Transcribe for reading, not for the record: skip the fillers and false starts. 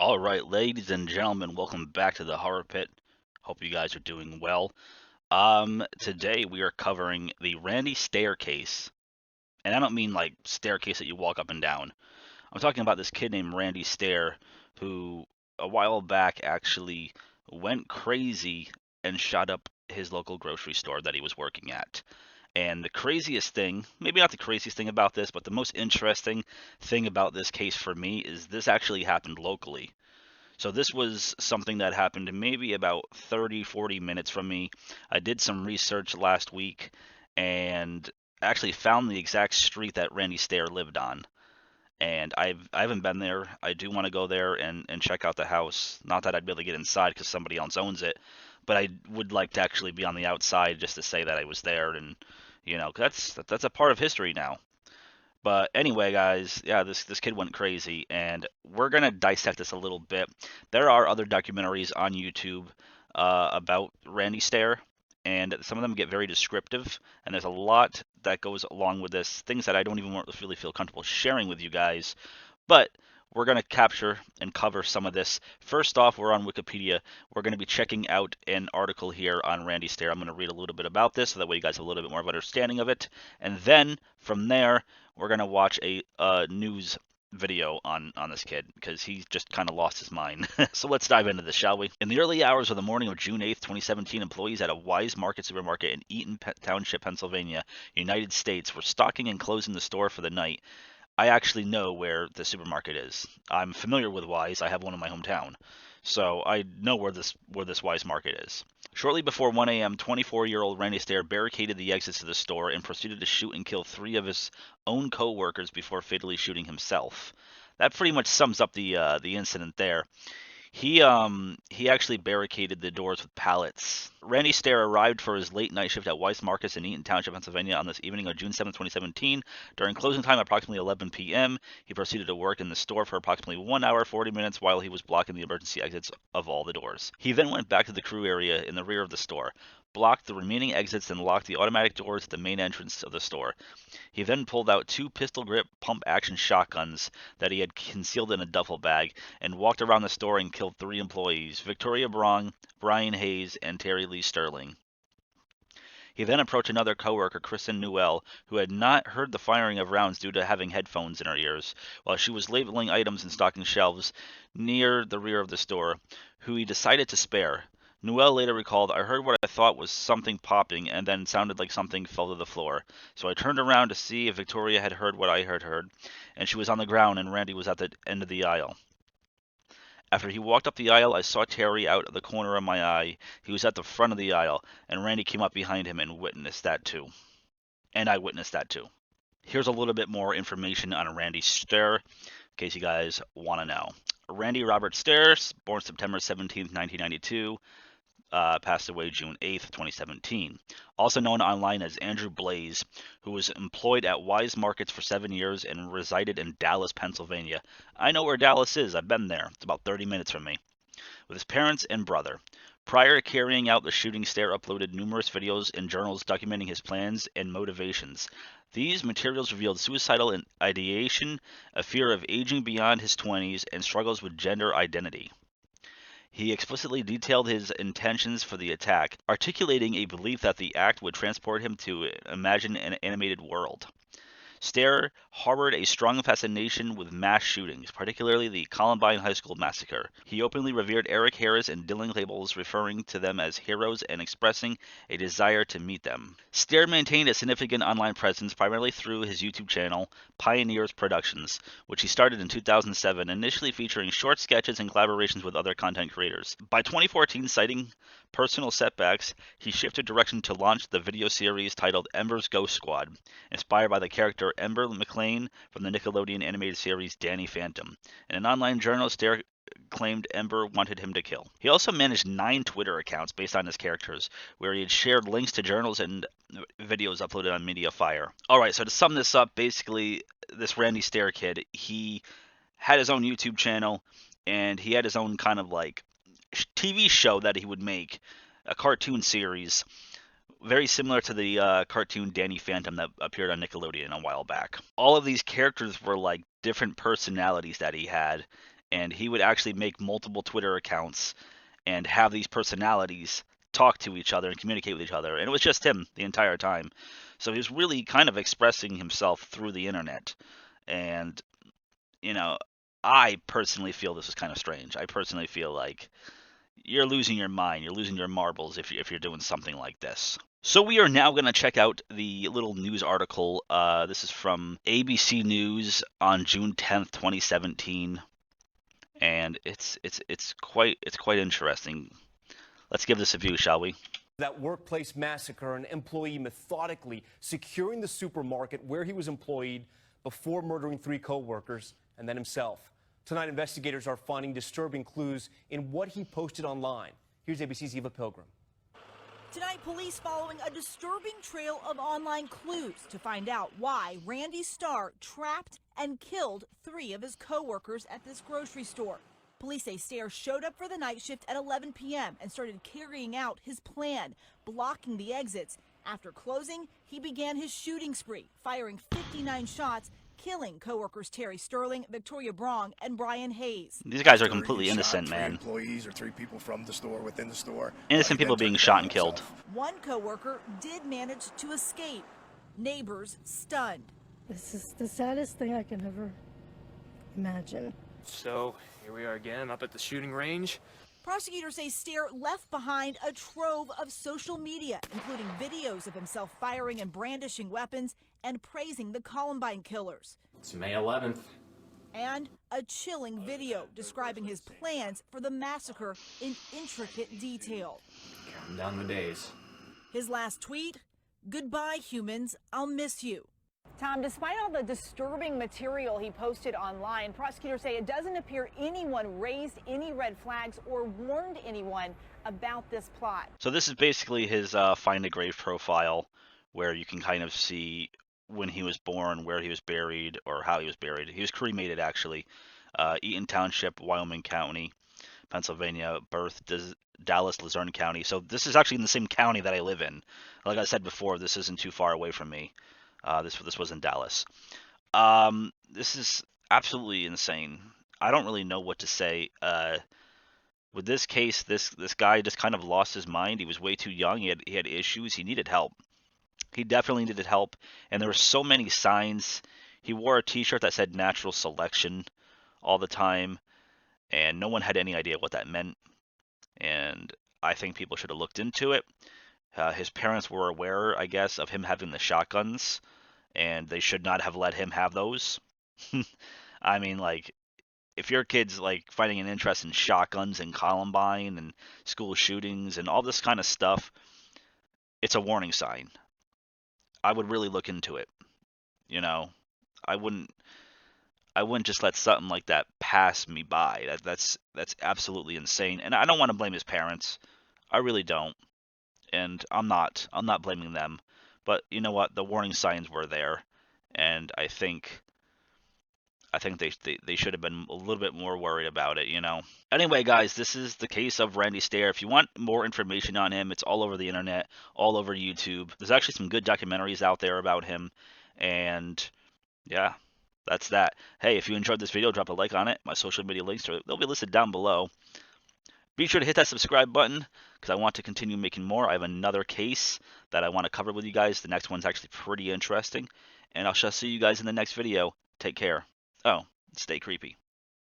All right, ladies and gentlemen, welcome back to the Horror Pit. Hope you guys are doing well. Today we are covering the Randy Stair case, and I don't mean like staircase that you walk up and down. I'm talking about this kid named Randy Stair who a while back actually went crazy and shot up his local grocery store that he was working at. And the craziest thing, maybe not the craziest thing about this, but the most interesting thing about this case for me is this actually happened locally. So this was something that happened maybe about 30, 40 minutes from me. I did some research last week and actually found the exact street that Randy Stair lived on. And I haven't been there. I do want to go there and check out the house. Not that I'd be able to get inside because somebody else owns it, but I would like to actually be on the outside just to say that I was there. And that's a part of history now. But anyway, guys, yeah, this kid went crazy, and we're gonna dissect this a little bit. There are other documentaries on YouTube about Randy Stair, and some of them get very descriptive, and there's a lot that goes along with this, things that I don't even really feel comfortable sharing with you guys. But we're going to capture and cover some of this. First off, we're on Wikipedia. We're going to be checking out an article here on Randy Stair. I'm going to read a little bit about this so that way you guys have a little bit more of an understanding of it. And then from there, we're going to watch a news video on this kid because he's just kind of lost his mind. So let's dive into this, shall we? In the early hours of the morning of June 8th, 2017, employees at a Weis Market supermarket in Eaton Township, Pennsylvania, United States, were stocking and closing the store for the night. I actually know where the supermarket is. I'm familiar with Weis. I have one in my hometown. So I know where this Weis Market is. Shortly before 1 a.m., 24-year-old Randy Stair barricaded the exits to the store and proceeded to shoot and kill 3 of his own co-workers before fatally shooting himself. That pretty much sums up the incident there. He actually barricaded the doors with pallets. Randy Stair arrived for his late night shift at Weis Markets in Eaton Township, Pennsylvania on this evening of June 7, 2017. During closing time approximately 11 p.m., he proceeded to work in the store for approximately 1 hour 40 minutes while he was blocking the emergency exits of all the doors. He then went back to the crew area in the rear of the store, blocked the remaining exits and locked the automatic doors at the main entrance of the store. He then pulled out 2 pistol-grip pump-action shotguns that he had concealed in a duffel bag and walked around the store and killed 3 employees, Victoria Brong, Brian Hayes, and Terry Lee Sterling. He then approached another coworker, Kristen Newell, who had not heard the firing of rounds due to having headphones in her ears, while she was labeling items and stocking shelves near the rear of the store, who he decided to spare. Newell later recalled, "I heard what I thought was something popping, and then it sounded like something fell to the floor. So I turned around to see if Victoria had heard what I had heard, and she was on the ground and Randy was at the end of the aisle. After he walked up the aisle, I saw Terry out of the corner of my eye. He was at the front of the aisle, and Randy came up behind him and witnessed that too. And I witnessed that too." Here's a little bit more information on Randy Stair, in case you guys want to know. Randy Robert Stair, born September 17th, 1992, passed away June 8th, 2017. Also known online as Andrew Blaze, who was employed at Weis Markets for 7 years and resided in Dallas, Pennsylvania. I know where Dallas is. I've been there. It's about 30 minutes from me. With his parents and brother. Prior to carrying out the shooting, Stair uploaded numerous videos and journals documenting his plans and motivations. These materials revealed suicidal ideation, a fear of aging beyond his 20s, and struggles with gender identity. He explicitly detailed his intentions for the attack, articulating a belief that the act would transport him to imagine an animated world. Stair harbored a strong fascination with mass shootings, particularly the Columbine High School massacre. He openly revered Eric Harris and Dylan Klebold, referring to them as heroes and expressing a desire to meet them. Stair maintained a significant online presence primarily through his YouTube channel, Pioneers Productions, which he started in 2007, initially featuring short sketches and collaborations with other content creators. By 2014, citing personal setbacks, he shifted direction to launch the video series titled Ember's Ghost Squad, inspired by the character Ember McLean from the Nickelodeon animated series Danny Phantom. In an online journal, Stair claimed Ember wanted him to kill. He also managed 9 Twitter accounts based on his characters, where he had shared links to journals and videos uploaded on MediaFire. Alright, so to sum this up, basically, this Randy Stair kid, he had his own YouTube channel, and he had his own kind of like TV show that he would make, a cartoon series, very similar to the cartoon Danny Phantom that appeared on Nickelodeon a while back. All of these characters were like different personalities that he had, and he would actually make multiple Twitter accounts and have these personalities talk to each other and communicate with each other. And it was just him the entire time. So he was really kind of expressing himself through the internet. And, you know, I personally feel this is kind of strange. I personally feel like you're losing your mind, you're losing your marbles if you're doing something like this. So we are now going to check out the little news article. This is from ABC News on June 10th, 2017, and it's quite interesting. Let's give this a view, shall we? That workplace massacre, an employee methodically securing the supermarket where he was employed before murdering 3 co-workers and then himself. Tonight, investigators are finding disturbing clues in what he posted online. Here's ABC's Eva Pilgrim. Tonight, police following a disturbing trail of online clues to find out why Randy Stair trapped and killed 3 of his co-workers at this grocery store. Police say Stair showed up for the night shift at 11 p.m. and started carrying out his plan, blocking the exits. After closing, he began his shooting spree, firing 59 shots, killing co-workers Terry Sterling, Victoria Brong, and Brian Hayes. These guys are completely innocent, man. 3 employees or 3 people from the store within the store. Innocent people being shot and killed. One co-worker did manage to escape. Neighbors stunned. This is the saddest thing I can ever imagine. So, here we are again, up at the shooting range. Prosecutors say Stair left behind a trove of social media, including videos of himself firing and brandishing weapons and praising the Columbine killers. It's May 11th. And a chilling video describing his plans for the massacre in intricate detail. Counting down the days. His last tweet, "Goodbye, humans, I'll miss you." Tom, despite all the disturbing material he posted online, prosecutors say it doesn't appear anyone raised any red flags or warned anyone about this plot. So this is basically his Find a Grave profile, where you can kind of see when he was born, where he was buried, or how he was buried. He was cremated, actually. Eaton Township, Wyoming County, Pennsylvania. Birth, Dallas, Luzerne County. So this is actually in the same county that I live in. Like I said before, this isn't too far away from me. This was in Dallas. This is absolutely insane. I don't really know what to say. With this case, this guy just kind of lost his mind. He was way too young. He had issues. He needed help. He definitely needed help. And there were so many signs. He wore a T-shirt that said "Natural Selection" all the time, and no one had any idea what that meant. And I think people should have looked into it. His parents were aware, I guess, of him having the shotguns, and they should not have let him have those. I mean, like, if your kid's like finding an interest in shotguns and Columbine and school shootings and all this kind of stuff, it's a warning sign. I would really look into it. You know, I wouldn't just let something like that pass me by. That's absolutely insane. And I don't want to blame his parents. I really don't. And I'm not blaming them. But you know what? The warning signs were there, and I think they should have been a little bit more worried about it, you know. Anyway, guys, this is the case of Randy Stair. If you want more information on him, it's all over the internet, all over YouTube. There's actually some good documentaries out there about him, and yeah, that's that. Hey, if you enjoyed this video, drop a like on it. My social media links, they'll be listed down below. Be sure to hit that subscribe button because I want to continue making more. I have another case that I want to cover with you guys. The next one's actually pretty interesting, and I shall see you guys in the next video. Take care. Oh, stay creepy.